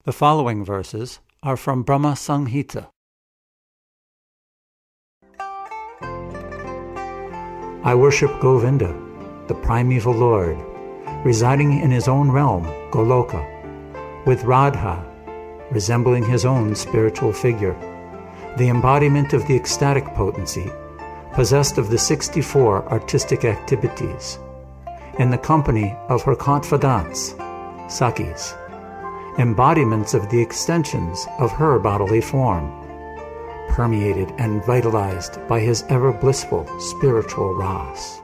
The following verses are from Brahma Samhita. I worship Govinda, the primeval Lord, residing in his own realm, Goloka, with Radha, resembling his own spiritual figure, the embodiment of the ecstatic potency, possessed of the 64 artistic activities, in the company of her confidants, Sakis, embodiments of the extensions of her bodily form, permeated and vitalized by his ever-blissful spiritual ras.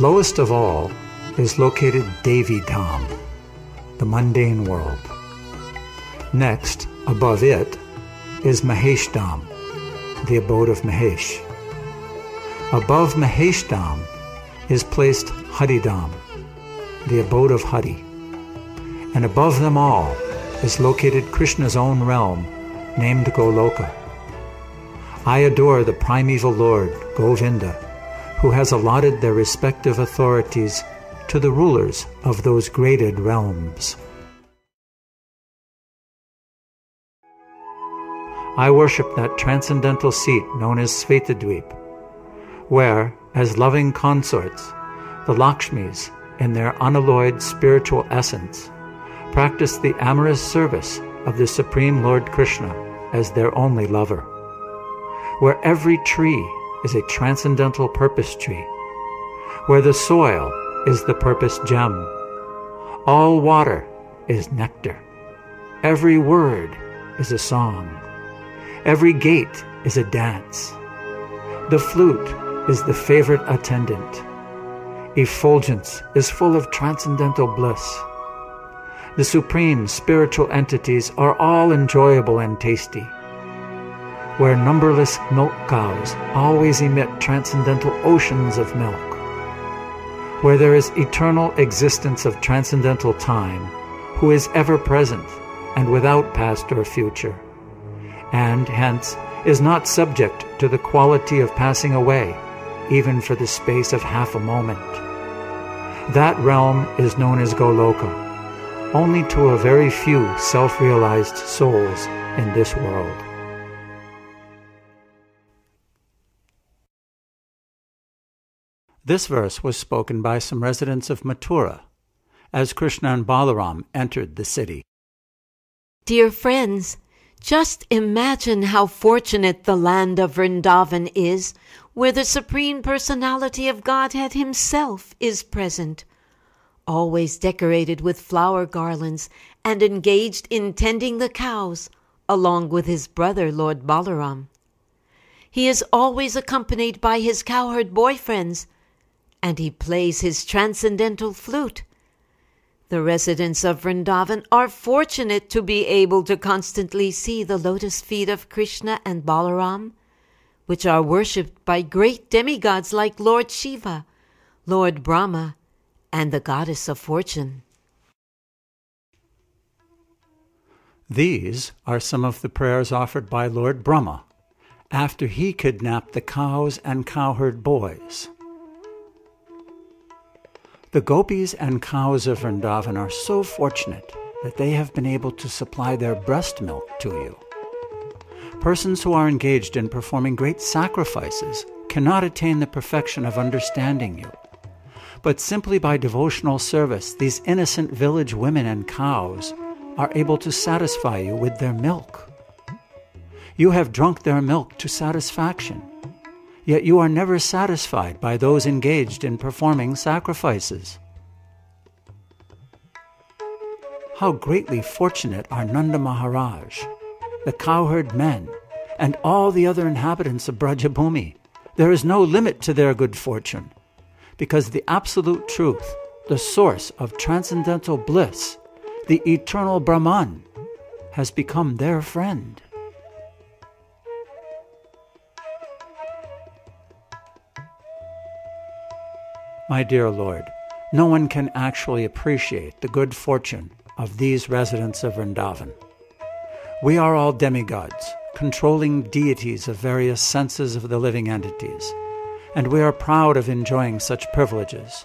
Lowest of all is located Devi Dham, the mundane world. Next, above it, is Mahesh Dham, the abode of Mahesh. Above Mahesh Dham is placed Hari Dham, the abode of Hari. And above them all is located Krishna's own realm, named Goloka. I adore the primeval Lord, Govinda, who has allotted their respective authorities to the rulers of those graded realms. I worship that transcendental seat known as Svetadweep, where, as loving consorts, the Lakshmis, in their unalloyed spiritual essence, practice the amorous service of the Supreme Lord Krishna as their only lover, where every tree is a transcendental purpose tree, where the soil is the purpose gem, all water is nectar, every word is a song, every gate is a dance, the flute is the favorite attendant, effulgence is full of transcendental bliss. The supreme spiritual entities are all enjoyable and tasty, where numberless milk cows always emit transcendental oceans of milk, where there is eternal existence of transcendental time, who is ever present and without past or future, and hence is not subject to the quality of passing away, even for the space of half a moment. That realm is known as Goloka, only to a very few self-realized souls in this world. This verse was spoken by some residents of Mathura, as Krishna and Balaram entered the city. Dear friends, just imagine how fortunate the land of Vrindavan is, where the Supreme Personality of Godhead Himself is present, always decorated with flower garlands and engaged in tending the cows, along with his brother Lord Balaram. He is always accompanied by his cowherd boyfriends, and he plays his transcendental flute. The residents of Vrindavan are fortunate to be able to constantly see the lotus feet of Krishna and Balaram, which are worshipped by great demigods like Lord Shiva, Lord Brahma, and the goddess of fortune. These are some of the prayers offered by Lord Brahma after he kidnapped the cows and cowherd boys. The gopis and cows of Vrindavan are so fortunate that they have been able to supply their breast milk to you. Persons who are engaged in performing great sacrifices cannot attain the perfection of understanding you. But simply by devotional service, these innocent village women and cows are able to satisfy you with their milk. You have drunk their milk to satisfaction, yet you are never satisfied by those engaged in performing sacrifices. How greatly fortunate are Nanda Maharaj, the cowherd men, and all the other inhabitants of Brajabhumi. There is no limit to their good fortune, because the absolute truth, the source of transcendental bliss, the eternal Brahman, has become their friend. My dear Lord, no one can actually appreciate the good fortune of these residents of Vrindavan. We are all demigods, controlling deities of various senses of the living entities, and we are proud of enjoying such privileges.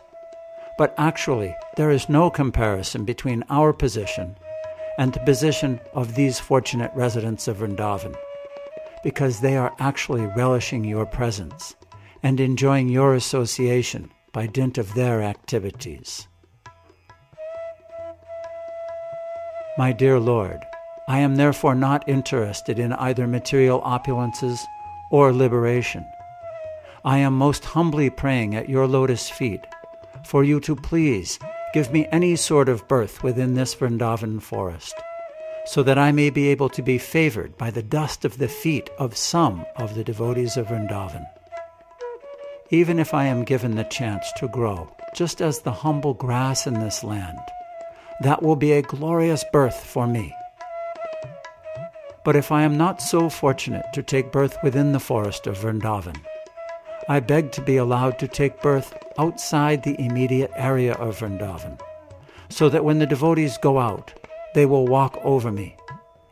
But actually, there is no comparison between our position and the position of these fortunate residents of Vrindavan, because they are actually relishing your presence and enjoying your association by dint of their activities. My dear Lord, I am therefore not interested in either material opulences or liberation. I am most humbly praying at your lotus feet for you to please give me any sort of birth within this Vrindavan forest, so that I may be able to be favored by the dust of the feet of some of the devotees of Vrindavan. Even if I am given the chance to grow just as the humble grass in this land, that will be a glorious birth for me. But if I am not so fortunate to take birth within the forest of Vrindavan, I beg to be allowed to take birth outside the immediate area of Vrindavan, so that when the devotees go out, they will walk over me.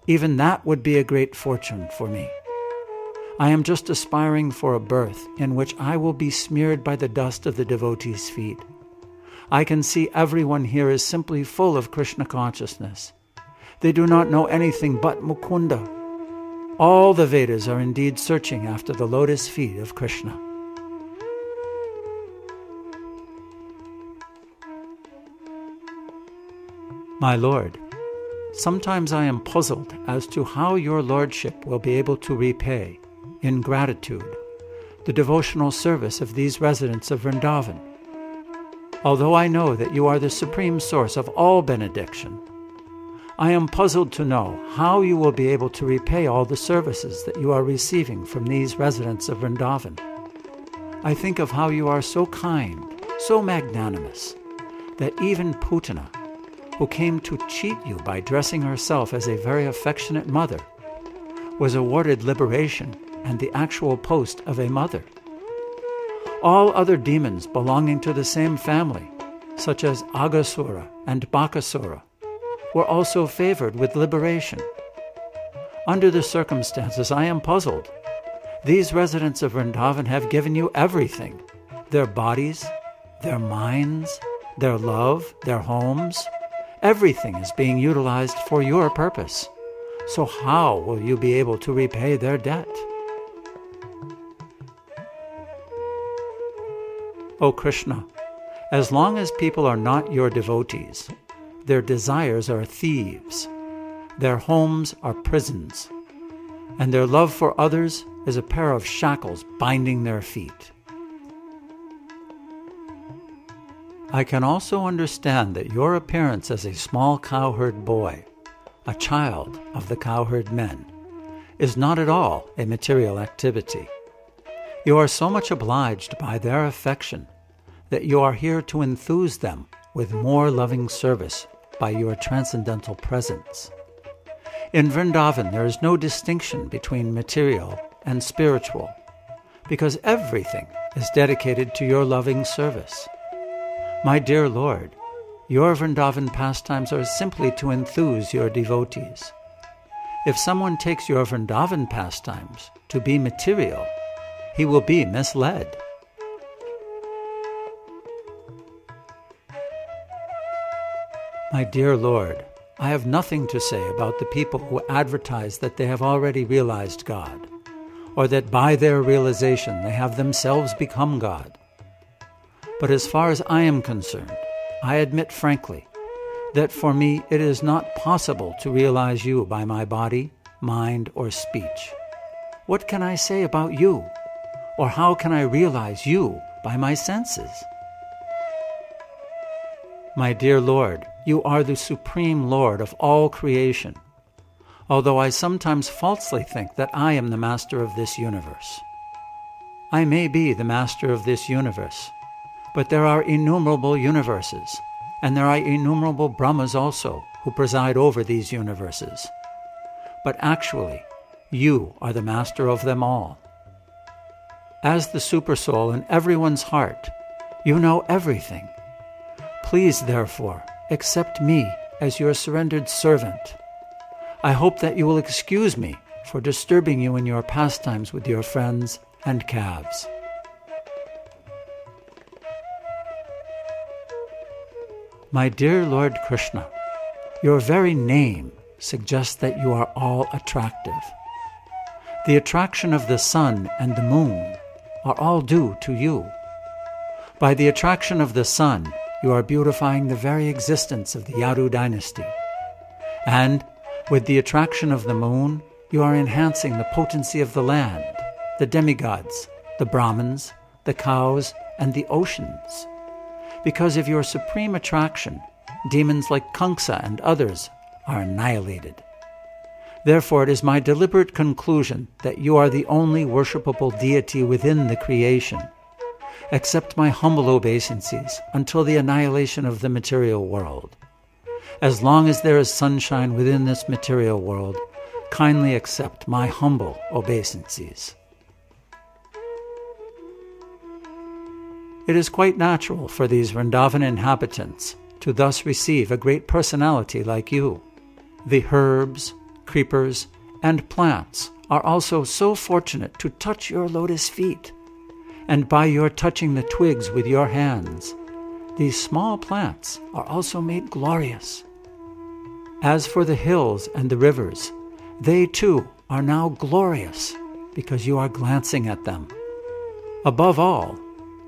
Even that would be a great fortune for me. I am just aspiring for a birth in which I will be smeared by the dust of the devotees' feet. I can see everyone here is simply full of Krishna consciousness. They do not know anything but Mukunda. All the Vedas are indeed searching after the lotus feet of Krishna. My Lord, sometimes I am puzzled as to how your Lordship will be able to repay, in gratitude, the devotional service of these residents of Vrindavan. Although I know that you are the supreme source of all benediction, I am puzzled to know how you will be able to repay all the services that you are receiving from these residents of Vrindavan. I think of how you are so kind, so magnanimous, that even Putana, who came to cheat you by dressing herself as a very affectionate mother, was awarded liberation and the actual post of a mother. All other demons belonging to the same family, such as Aghasura and Bakasura, were also favored with liberation. Under the circumstances, I am puzzled. These residents of Vrindavan have given you everything: their bodies, their minds, their love, their homes. Everything is being utilized for your purpose. So how will you be able to repay their debt? O Krishna, as long as people are not your devotees, their desires are thieves, their homes are prisons, and their love for others is a pair of shackles binding their feet. I can also understand that your appearance as a small cowherd boy, a child of the cowherd men, is not at all a material activity. You are so much obliged by their affection that you are here to enthuse them with more loving service by your transcendental presence. In Vrindavan, there is no distinction between material and spiritual, because everything is dedicated to your loving service. My dear Lord, your Vrindavan pastimes are simply to enthuse your devotees. If someone takes your Vrindavan pastimes to be material, he will be misled. My dear Lord, I have nothing to say about the people who advertise that they have already realized God, or that by their realization they have themselves become God. But as far as I am concerned, I admit frankly that for me it is not possible to realize you by my body, mind, or speech. What can I say about you? Or how can I realize you by my senses? My dear Lord, you are the supreme Lord of all creation, although I sometimes falsely think that I am the master of this universe. I may be the master of this universe, but there are innumerable universes, and there are innumerable Brahmas also who preside over these universes. But actually, you are the master of them all. As the Supersoul in everyone's heart, you know everything. Please, therefore, accept me as your surrendered servant. I hope that you will excuse me for disturbing you in your pastimes with your friends and calves. My dear Lord Krishna, your very name suggests that you are all attractive. The attraction of the sun and the moon are all due to you. By the attraction of the sun, you are beautifying the very existence of the Yadu dynasty. And with the attraction of the moon, you are enhancing the potency of the land, the demigods, the Brahmins, the cows, and the oceans. Because of your supreme attraction, demons like Kamsa and others are annihilated. Therefore, it is my deliberate conclusion that you are the only worshipable deity within the creation. Accept my humble obeisances until the annihilation of the material world. As long as there is sunshine within this material world, kindly accept my humble obeisances. It is quite natural for these Vrindavan inhabitants to thus receive a great personality like you. The herbs, creepers, and plants are also so fortunate to touch your lotus feet, and by your touching the twigs with your hands, these small plants are also made glorious. As for the hills and the rivers, they too are now glorious because you are glancing at them. Above all,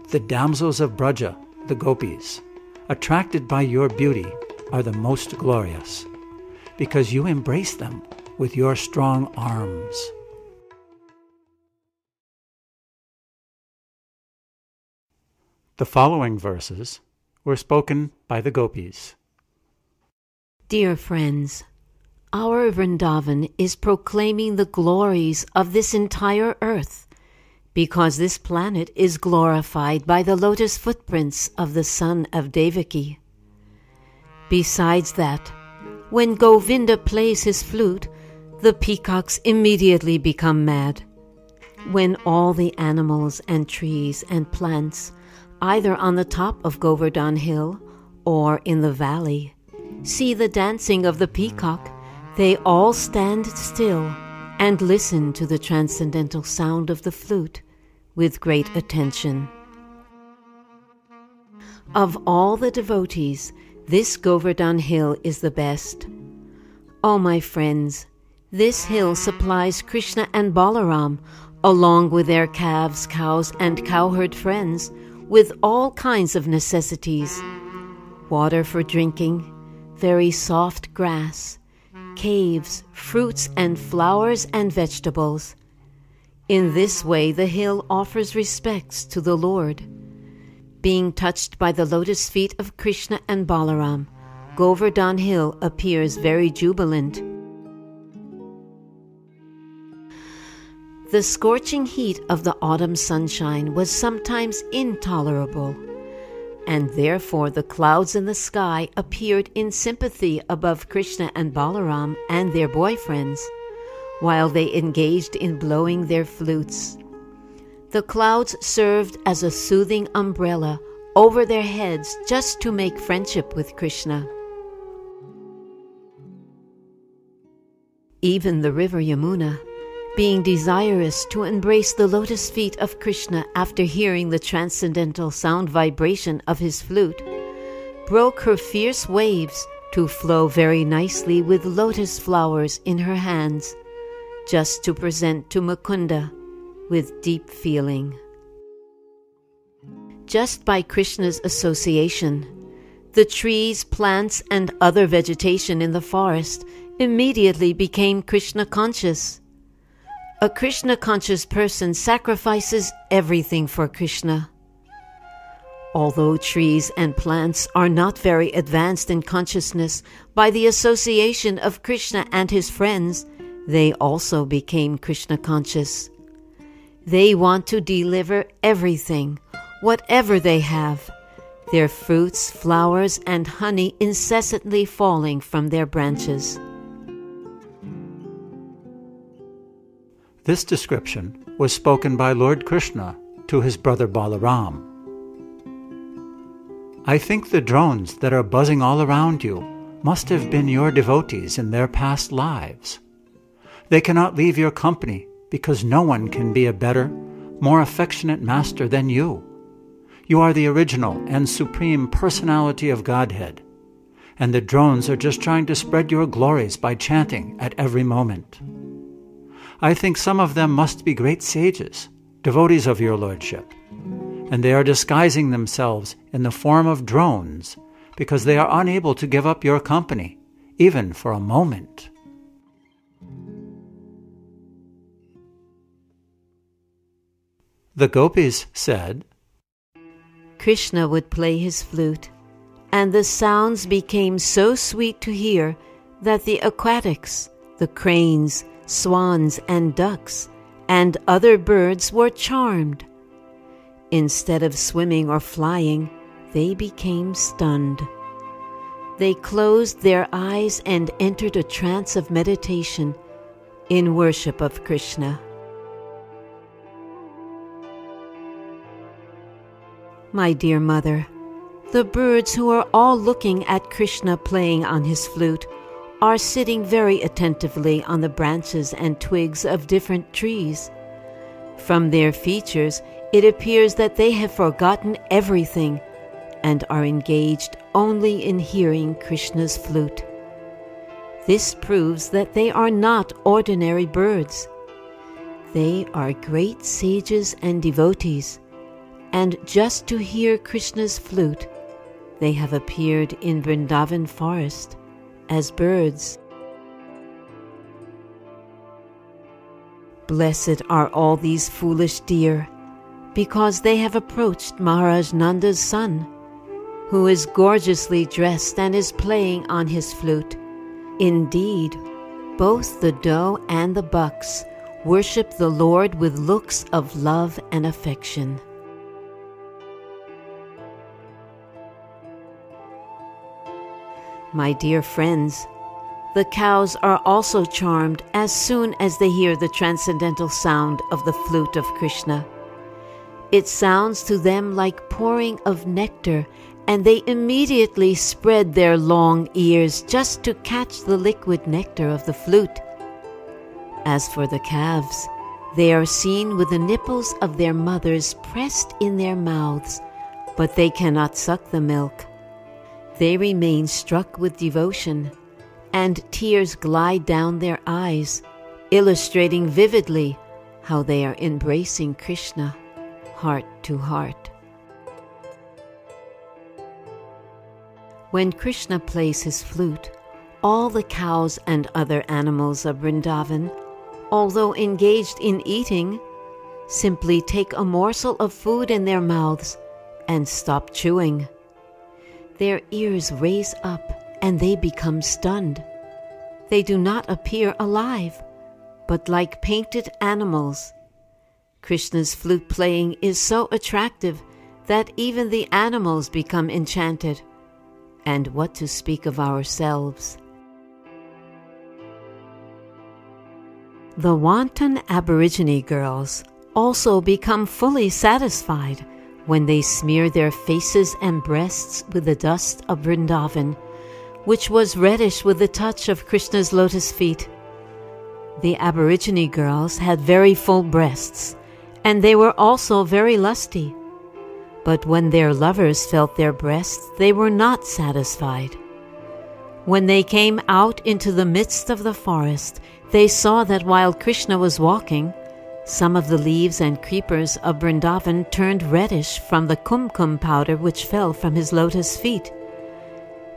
the damsels of Braja, the gopis, attracted by your beauty, are the most glorious, because you embrace them with your strong arms. The following verses were spoken by the gopis. Dear friends, our Vrindavan is proclaiming the glories of this entire earth, because this planet is glorified by the lotus footprints of the son of Devaki. Besides that, when Govinda plays his flute, the peacocks immediately become mad. When all the animals and trees and plants, either on the top of Govardhan Hill or in the valley, see the dancing of the peacock, they all stand still and listen to the transcendental sound of the flute with great attention. Of all the devotees, this Govardhan Hill is the best. O my friends, this hill supplies Krishna and Balaram, along with their calves, cows, and cowherd friends, with all kinds of necessities: water for drinking, very soft grass, caves, fruits and flowers and vegetables. In this way the hill offers respects to the Lord. Being touched by the lotus feet of Krishna and Balaram, Govardhan Hill appears very jubilant. The scorching heat of the autumn sunshine was sometimes intolerable, and therefore the clouds in the sky appeared in sympathy above Krishna and Balaram and their boyfriends, while they engaged in blowing their flutes. The clouds served as a soothing umbrella over their heads just to make friendship with Krishna. Even the river Yamuna, being desirous to embrace the lotus feet of Krishna after hearing the transcendental sound vibration of his flute, broke her fierce waves to flow very nicely with lotus flowers in her hands, just to present to Mukunda with deep feeling. Just by Krishna's association, the trees, plants, and other vegetation in the forest immediately became Krishna conscious. A Krishna conscious person sacrifices everything for Krishna. Although trees and plants are not very advanced in consciousness, by the association of Krishna and his friends, they also became Krishna conscious. They want to deliver everything, whatever they have, their fruits, flowers, and honey incessantly falling from their branches. This description was spoken by Lord Krishna to his brother Balaram. I think the drones that are buzzing all around you must have been your devotees in their past lives. They cannot leave your company because no one can be a better, more affectionate master than you. You are the original and supreme personality of Godhead, and the drones are just trying to spread your glories by chanting at every moment. I think some of them must be great sages, devotees of your lordship, and they are disguising themselves in the form of drones because they are unable to give up your company, even for a moment. The gopis said, Krishna would play his flute, and the sounds became so sweet to hear that the aquatics, the cranes, swans, and ducks, and other birds were charmed. Instead of swimming or flying, they became stunned. They closed their eyes and entered a trance of meditation in worship of Krishna. My dear mother, the birds who are all looking at Krishna playing on his flute are sitting very attentively on the branches and twigs of different trees. From their features, it appears that they have forgotten everything and are engaged only in hearing Krishna's flute. This proves that they are not ordinary birds. They are great sages and devotees, and just to hear Krishna's flute, they have appeared in Vrindavan forest as birds. Blessed are all these foolish deer, because they have approached Maharaj Nanda's son, who is gorgeously dressed and is playing on his flute. Indeed, both the doe and the bucks worship the Lord with looks of love and affection. My dear friends, the cows are also charmed as soon as they hear the transcendental sound of the flute of Krishna. It sounds to them like pouring of nectar, and they immediately spread their long ears just to catch the liquid nectar of the flute. As for the calves, they are seen with the nipples of their mothers pressed in their mouths, but they cannot suck the milk. They remain struck with devotion, and tears glide down their eyes, illustrating vividly how they are embracing Krishna, heart to heart. When Krishna plays his flute, all the cows and other animals of Vrindavan, although engaged in eating, simply take a morsel of food in their mouths and stop chewing. Their ears raise up and they become stunned. They do not appear alive, but like painted animals. Krishna's flute playing is so attractive that even the animals become enchanted. And what to speak of ourselves? The wanton Aborigine girls also become fully satisfied when they smear their faces and breasts with the dust of Vrindavan, which was reddish with the touch of Krishna's lotus feet. The Aborigine girls had very full breasts, and they were also very lusty. But when their lovers felt their breasts, they were not satisfied. When they came out into the midst of the forest, they saw that while Krishna was walking, some of the leaves and creepers of Vrindavan turned reddish from the kumkum powder which fell from his lotus feet.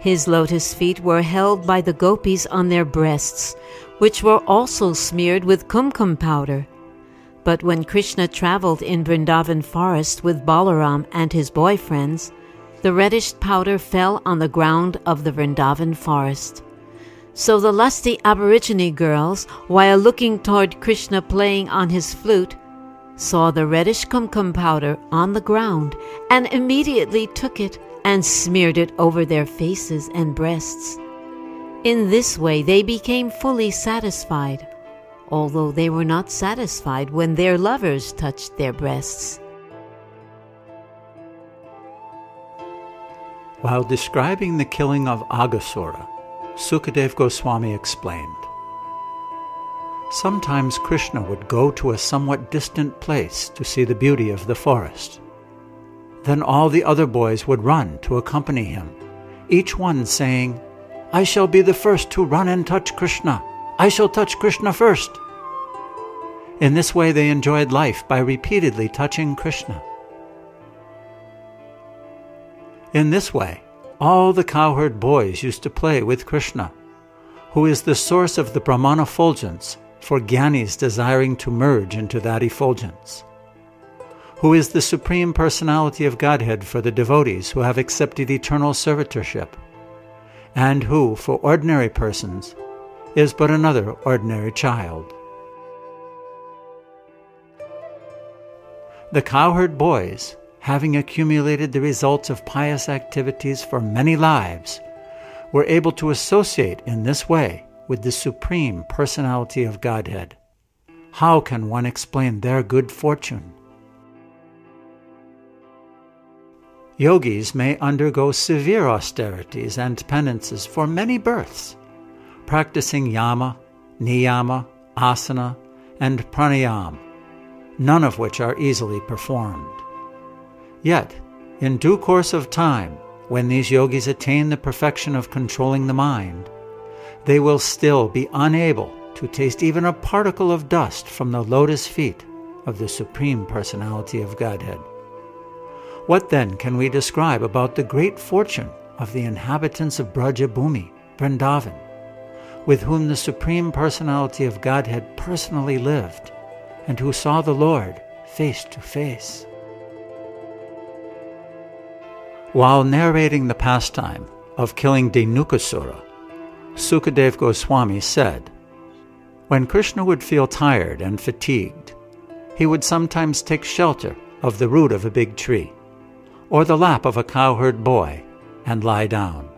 His lotus feet were held by the gopis on their breasts, which were also smeared with kumkum powder. But when Krishna traveled in Vrindavan forest with Balaram and his boyfriends, the reddish powder fell on the ground of the Vrindavan forest. So the lusty Aborigine girls, while looking toward Krishna playing on his flute, saw the reddish kumkum powder on the ground and immediately took it and smeared it over their faces and breasts. In this way they became fully satisfied, although they were not satisfied when their lovers touched their breasts. While describing the killing of Aghasura, Sukadev Goswami explained, sometimes Krishna would go to a somewhat distant place to see the beauty of the forest. Then all the other boys would run to accompany him, each one saying, I shall be the first to run and touch Krishna. I shall touch Krishna first. In this way they enjoyed life by repeatedly touching Krishna. In this way, all the cowherd boys used to play with Krishna, who is the source of the Brahman effulgence for Gyanis desiring to merge into that effulgence, who is the Supreme Personality of Godhead for the devotees who have accepted eternal servitorship, and who, for ordinary persons, is but another ordinary child. The cowherd boys, having accumulated the results of pious activities for many lives, were able to associate in this way with the Supreme Personality of Godhead. How can one explain their good fortune? Yogis may undergo severe austerities and penances for many births, practicing yama, niyama, asana, and pranayama, none of which are easily performed. Yet, in due course of time, when these yogis attain the perfection of controlling the mind, they will still be unable to taste even a particle of dust from the lotus feet of the Supreme Personality of Godhead. What then can we describe about the great fortune of the inhabitants of Brajabhumi, Vrindavan, with whom the Supreme Personality of Godhead personally lived, and who saw the Lord face to face? While narrating the pastime of killing Dhenukasura, Sukadeva Goswami said, when Krishna would feel tired and fatigued, he would sometimes take shelter of the root of a big tree, or the lap of a cowherd boy, and lie down.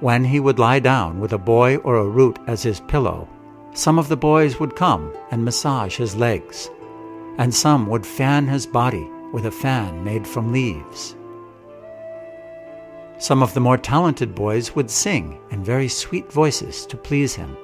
When he would lie down with a boy or a root as his pillow, some of the boys would come and massage his legs, and some would fan his body with a fan made from leaves. Some of the more talented boys would sing in very sweet voices to please him,